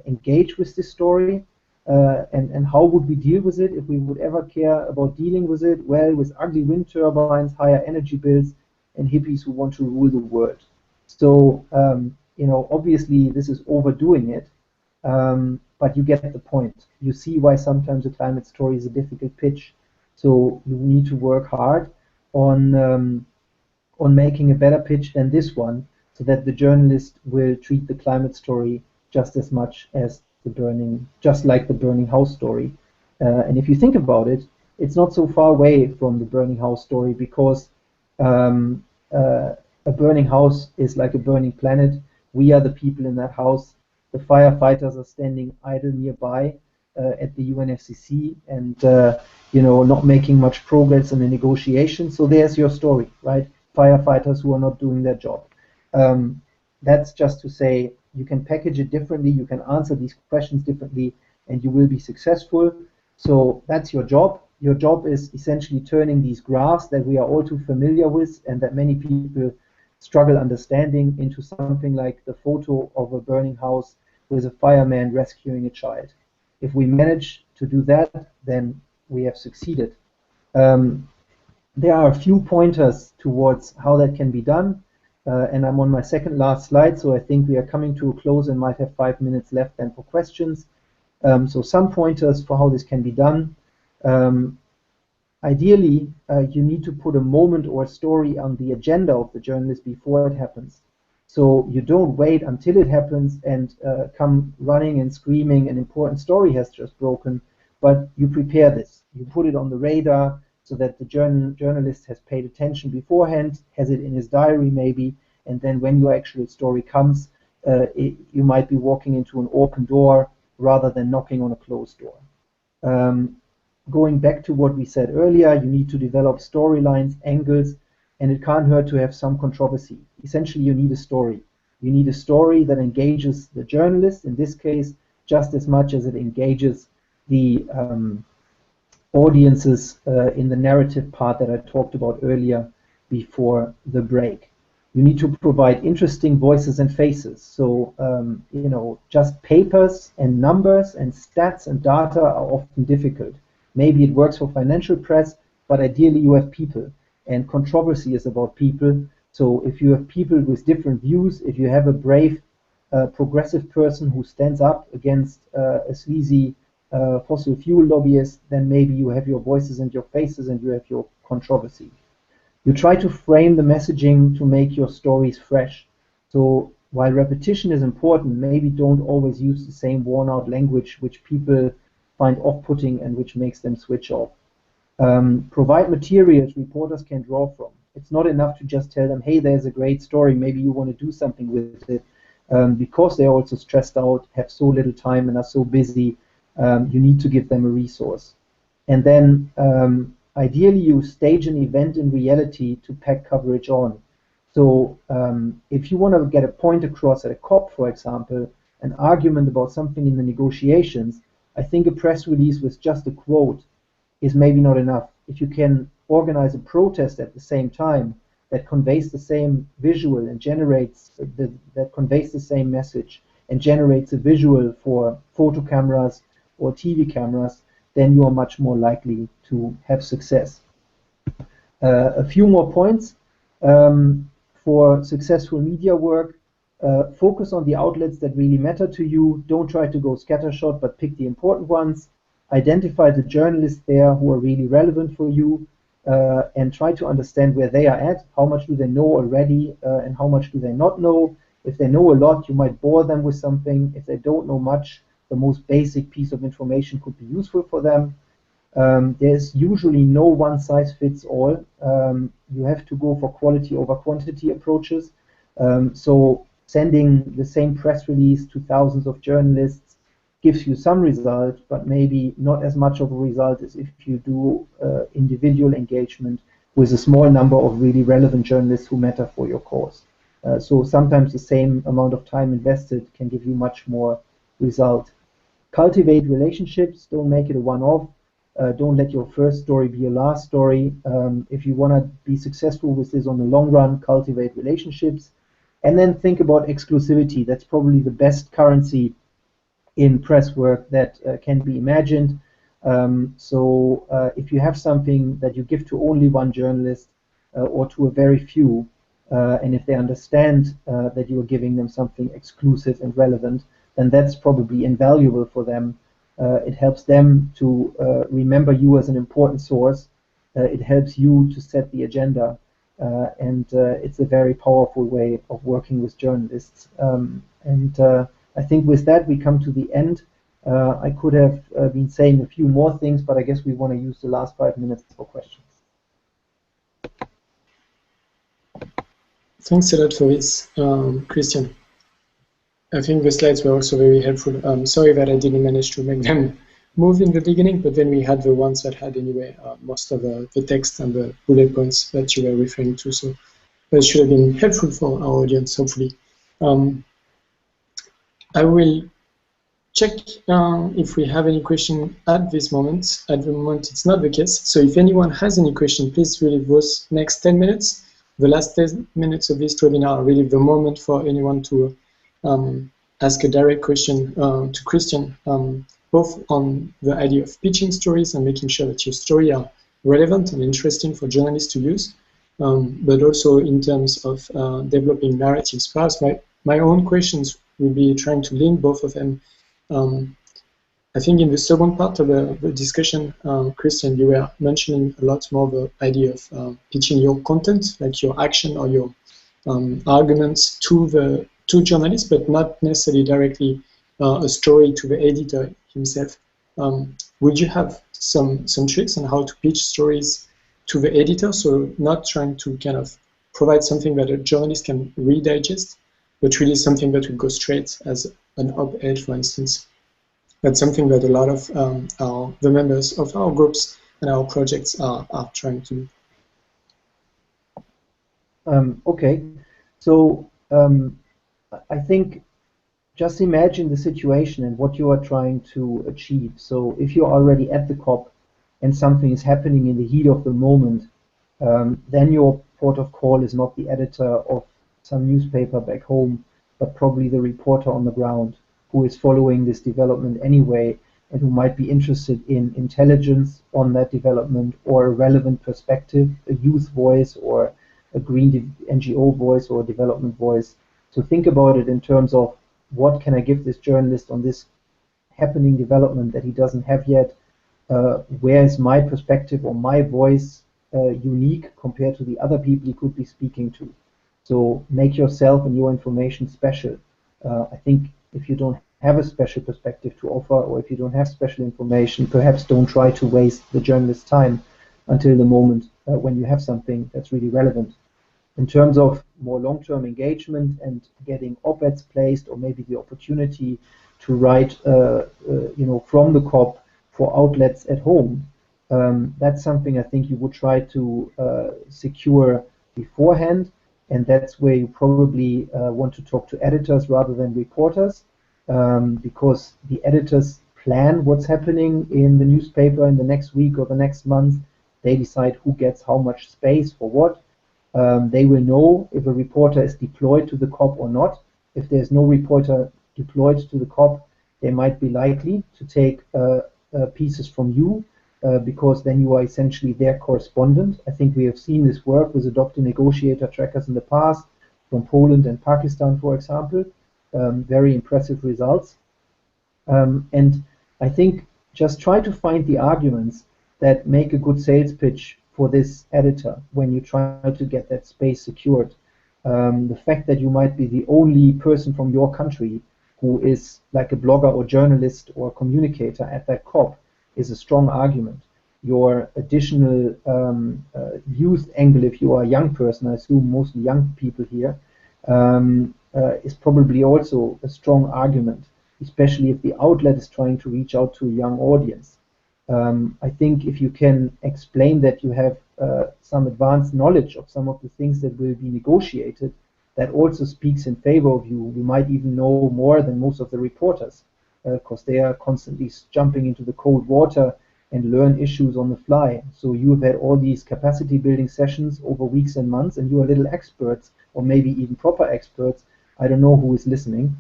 engage with this story. And how would we deal with it if we would ever care about dealing with it? Well, with ugly wind turbines, higher energy bills, and hippies who want to rule the world. So obviously this is overdoing it, but you get the point. You see why sometimes a climate story is a difficult pitch. So you need to work hard on making a better pitch than this one, so that the journalist will treat the climate story just as much as just like the burning house story. And if you think about it, it's not so far away from the burning house story, because a burning house is like a burning planet. We are the people in that house. The firefighters are standing idle nearby at the UNFCCC and not making much progress in the negotiation. So there's your story, right? Firefighters who are not doing their job. That's just to say you can package it differently, you can answer these questions differently, and you will be successful. So that's your job. Your job is essentially turning these graphs that we are all too familiar with and that many people struggle understanding into something like the photo of a burning house with a fireman rescuing a child. If we manage to do that, then we have succeeded. There are a few pointers towards how that can be done, and I'm on my second last slide, so I think we are coming to a close and might have 5 minutes left then for questions. So some pointers for how this can be done. Ideally, you need to put a moment or a story on the agenda of the journalist before it happens. So you don't wait until it happens and come running and screaming an important story has just broken, but you prepare this. You put it on the radar so that the journalist has paid attention beforehand, has it in his diary maybe, and then when your actual story comes, you might be walking into an open door rather than knocking on a closed door. Going back to what we said earlier, you need to develop storylines, angles, and it can't hurt to have some controversy. Essentially, you need a story. You need a story that engages the journalist, in this case, just as much as it engages the audiences in the narrative part that I talked about earlier before the break. You need to provide interesting voices and faces. So, you know, just papers and numbers and stats and data are often difficult. Maybe it works for financial press, but ideally you have people, and controversy is about people. So if you have people with different views, if you have a brave, progressive person who stands up against a sleazy fossil fuel lobbyist, then maybe you have your voices and your faces and you have your controversy. You try to frame the messaging to make your stories fresh. So while repetition is important, maybe don't always use the same worn-out language which people find off-putting and which makes them switch off. Provide materials reporters can draw from. It's not enough to just tell them, hey, there's a great story, maybe you want to do something with it. Because they're also stressed out, have so little time and are so busy, you need to give them a resource. And then ideally you stage an event in reality to pack coverage on. So if you want to get a point across at a COP, for example, an argument about something in the negotiations, I think a press release with just a quote is maybe not enough. If you can organize a protest at the same time that conveys the same visual and generates that conveys the same message and generates a visual for photo cameras or TV cameras, then you are much more likely to have success. A few more points for successful media work. Focus on the outlets that really matter to you. Don't try to go scattershot, but pick the important ones. Identify the journalists there who are really relevant for you, and try to understand where they are at. How much do they know already, and how much do they not know? If they know a lot, you might bore them with something. If they don't know much, the most basic piece of information could be useful for them. There's usually no one-size-fits-all. You have to go for quality over quantity approaches. So sending the same press release to thousands of journalists gives you some result, but maybe not as much of a result as if you do individual engagement with a small number of really relevant journalists who matter for your cause. So sometimes the same amount of time invested can give you much more result. Cultivate relationships, don't make it a one-off. Don't let your first story be your last story. If you want to be successful with this on the long run, cultivate relationships. And then think about exclusivity. That's probably the best currency in press work that can be imagined. So if you have something that you give to only one journalist or to a very few, and if they understand that you are giving them something exclusive and relevant, then that's probably invaluable for them. It helps them to remember you as an important source. It helps you to set the agenda. And it's a very powerful way of working with journalists. I think with that we come to the end. I could have been saying a few more things, but I guess we want to use the last 5 minutes for questions. Thanks a lot for this, Christian. I think the slides were also very helpful. Sorry that I didn't manage to make them move in the beginning, but then we had the ones that had anyway most of the text and the bullet points that you were referring to. So that should have been helpful for our audience, hopefully. I will check if we have any question at this moment. At the moment, it's not the case. So if anyone has any question, please really those next 10 minutes. The last 10 minutes of this webinar are really the moment for anyone to ask a direct question to Christian, both on the idea of pitching stories and making sure that your story are relevant and interesting for journalists to use, but also in terms of developing narratives. Perhaps my own questions will be trying to link both of them. I think in the second part of the discussion, Christian, you were mentioning a lot more the idea of pitching your content, like your action or your arguments to journalists, but not necessarily directly a story to the editor himself. Would you have some tricks on how to pitch stories to the editor? So not trying to kind of provide something that a journalist can redigest, but really something that would go straight as an op-ed, for instance. That's something that a lot of the members of our groups and our projects are trying to do. Okay, so I think just imagine the situation and what you are trying to achieve. So if you're already at the COP and something is happening in the heat of the moment, then your port of call is not the editor of some newspaper back home, but probably the reporter on the ground who is following this development anyway and who might be interested in intelligence on that development or a relevant perspective, a youth voice or a green NGO voice or a development voice. So think about it in terms of what can I give this journalist on this happening development that he doesn't have yet? Where is my perspective or my voice unique compared to the other people he could be speaking to? So make yourself and your information special. I think if you don't have a special perspective to offer, or if you don't have special information, perhaps don't try to waste the journalist's time until the moment when you have something that's really relevant. In terms of more long-term engagement and getting op-eds placed, or maybe the opportunity to write, from the COP for outlets at home, that's something I think you would try to secure beforehand, and that's where you probably want to talk to editors rather than reporters, because the editors plan what's happening in the newspaper in the next week or the next month. They decide who gets how much space for what. They will know if a reporter is deployed to the COP or not. If there's no reporter deployed to the COP, they might be likely to take pieces from you, because then you are essentially their correspondent. I think we have seen this work with the Doctor Negotiator trackers in the past, from Poland and Pakistan, for example. Very impressive results. And I think just try to find the arguments that make a good sales pitch for this editor when you try to get that space secured. The fact that you might be the only person from your country who is like a blogger or journalist or communicator at that COP is a strong argument. Your additional youth angle, if you are a young person, I assume mostly young people here, is probably also a strong argument, especially if the outlet is trying to reach out to a young audience. I think if you can explain that you have some advanced knowledge of some of the things that will be negotiated, that also speaks in favor of you. You might even know more than most of the reporters, because they are constantly jumping into the cold water and learn issues on the fly. So you have had all these capacity building sessions over weeks and months, and you are little experts, or maybe even proper experts. I don't know who is listening.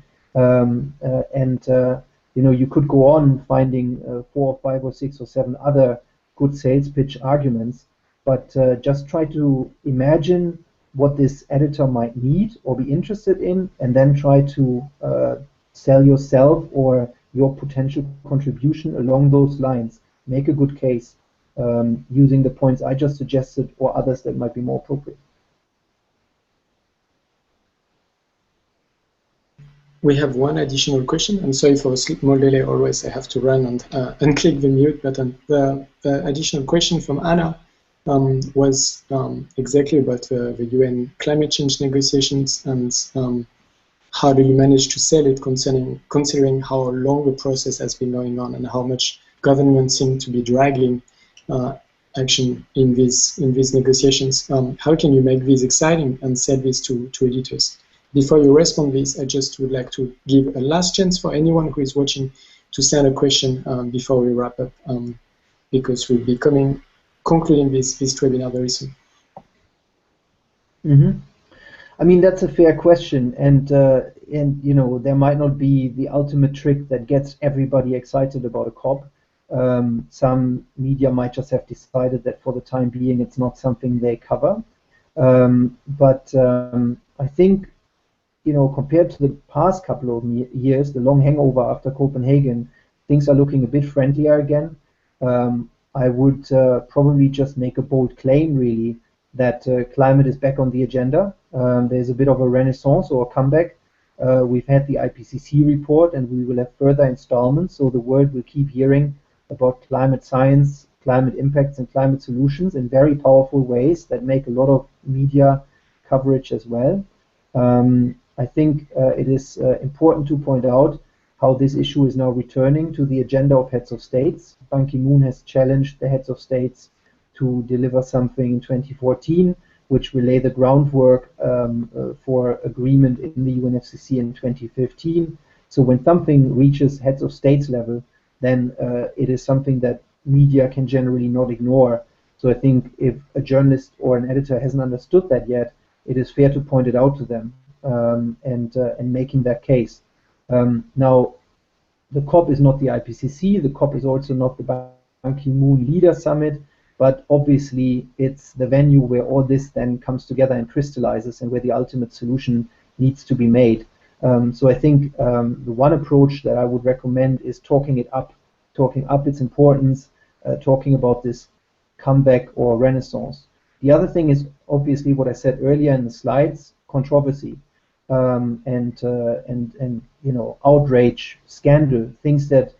You could go on finding 4 or 5 or 6 or 7 other good sales pitch arguments, but just try to imagine what this editor might need or be interested in, and then try to sell yourself or your potential contribution along those lines. Make a good case using the points I just suggested or others that might be more appropriate. We have one additional question. I'm sorry for a small delay. Always I have to run and unclick the mute button. The additional question from Anna was exactly about the UN climate change negotiations, and how do you manage to sell it, considering how long the process has been going on and how much governments seem to be dragging action in these negotiations. How can you make this exciting and sell this to editors? Before you respond this, I just would like to give a last chance for anyone who is watching to send a question before we wrap up, because we'll be concluding this webinar very soon. Mm-hmm. I mean, that's a fair question, and there might not be the ultimate trick that gets everybody excited about a COP. Some media might just have decided that for the time being it's not something they cover. But I think, compared to the past couple of years, the long hangover after Copenhagen, things are looking a bit friendlier again. I would probably just make a bold claim, really, that climate is back on the agenda. There's a bit of a renaissance or a comeback. We've had the IPCC report, and we will have further installments, so the world will keep hearing about climate science, climate impacts, and climate solutions in very powerful ways that make a lot of media coverage as well. I think it is important to point out how this issue is now returning to the agenda of heads of states. Ban Ki-moon has challenged the heads of states to deliver something in 2014, which will lay the groundwork for agreement in the UNFCCC in 2015. So when something reaches heads of states level, then it is something that media can generally not ignore. So I think if a journalist or an editor hasn't understood that yet, it is fair to point it out to them and making that case. Now, the COP is not the IPCC, the COP is also not the Ban Ki-moon Leader Summit, but obviously it's the venue where all this then comes together and crystallizes and where the ultimate solution needs to be made. So I think the one approach that I would recommend is talking up its importance, talking about this comeback or renaissance. The other thing is obviously what I said earlier in the slides, controversy and outrage, scandal, things that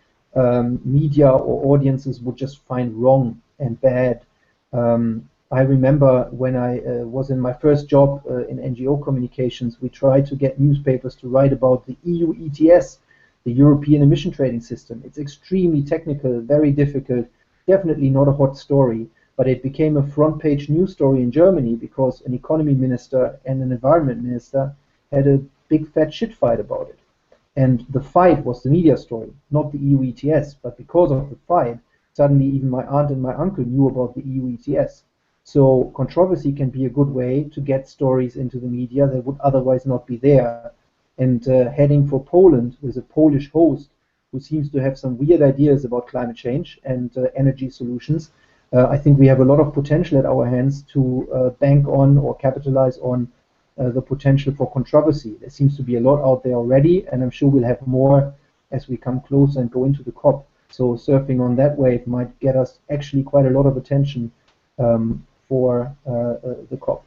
media or audiences would just find wrong and bad. I remember when I was in my first job in NGO communications, we tried to get newspapers to write about the EU ETS, the European Emission Trading System. It's extremely technical, very difficult, definitely not a hot story, but it became a front page news story in Germany because an economy minister and an environment minister had a big fat shit fight about it. And the fight was the media story, not the EU ETS, but because of the fight, suddenly even my aunt and my uncle knew about the EU ETS. So controversy can be a good way to get stories into the media that would otherwise not be there. And heading for Poland with a Polish host who seems to have some weird ideas about climate change and energy solutions, I think we have a lot of potential at our hands to bank on or capitalize on the potential for controversy. There seems to be a lot out there already, and I'm sure we'll have more as we come closer and go into the COP. So surfing on that wave might get us actually quite a lot of attention for the COP.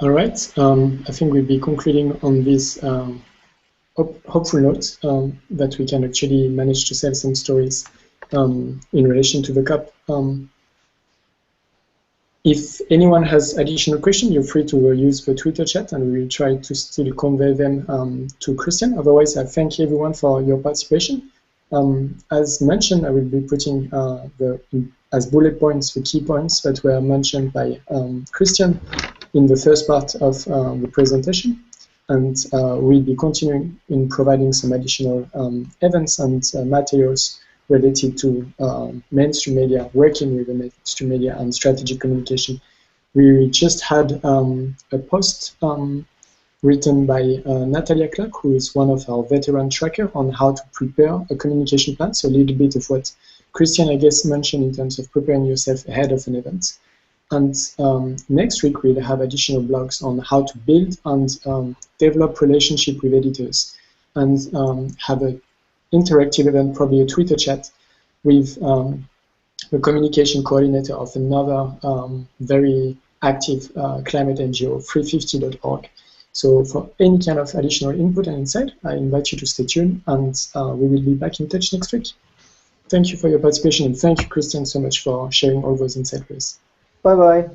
All right. I think we'll be concluding on this hopeful note that we can actually manage to sell some stories in relation to the COP. If anyone has additional questions, you're free to use the Twitter chat, and we will try to still convey them to Christian. Otherwise, I thank everyone for your participation. As mentioned, I will be putting as bullet points the key points that were mentioned by Christian in the first part of the presentation, and we'll be continuing in providing some additional events and materials related to mainstream media, working with the mainstream media and strategic communication. We just had a post written by Natalia Clark, who is one of our veteran trackers, on how to prepare a communication plan. So a little bit of what Christian, I guess, mentioned in terms of preparing yourself ahead of an event. And next week, we'll have additional blogs on how to build and develop relationship with editors, and have an interactive event, probably a Twitter chat, with the communication coordinator of another very active climate NGO, 350.org. So for any kind of additional input and insight, I invite you to stay tuned, and we will be back in touch next week. Thank you for your participation, and thank you, Christian, so much for sharing all those insights with us. Bye-bye.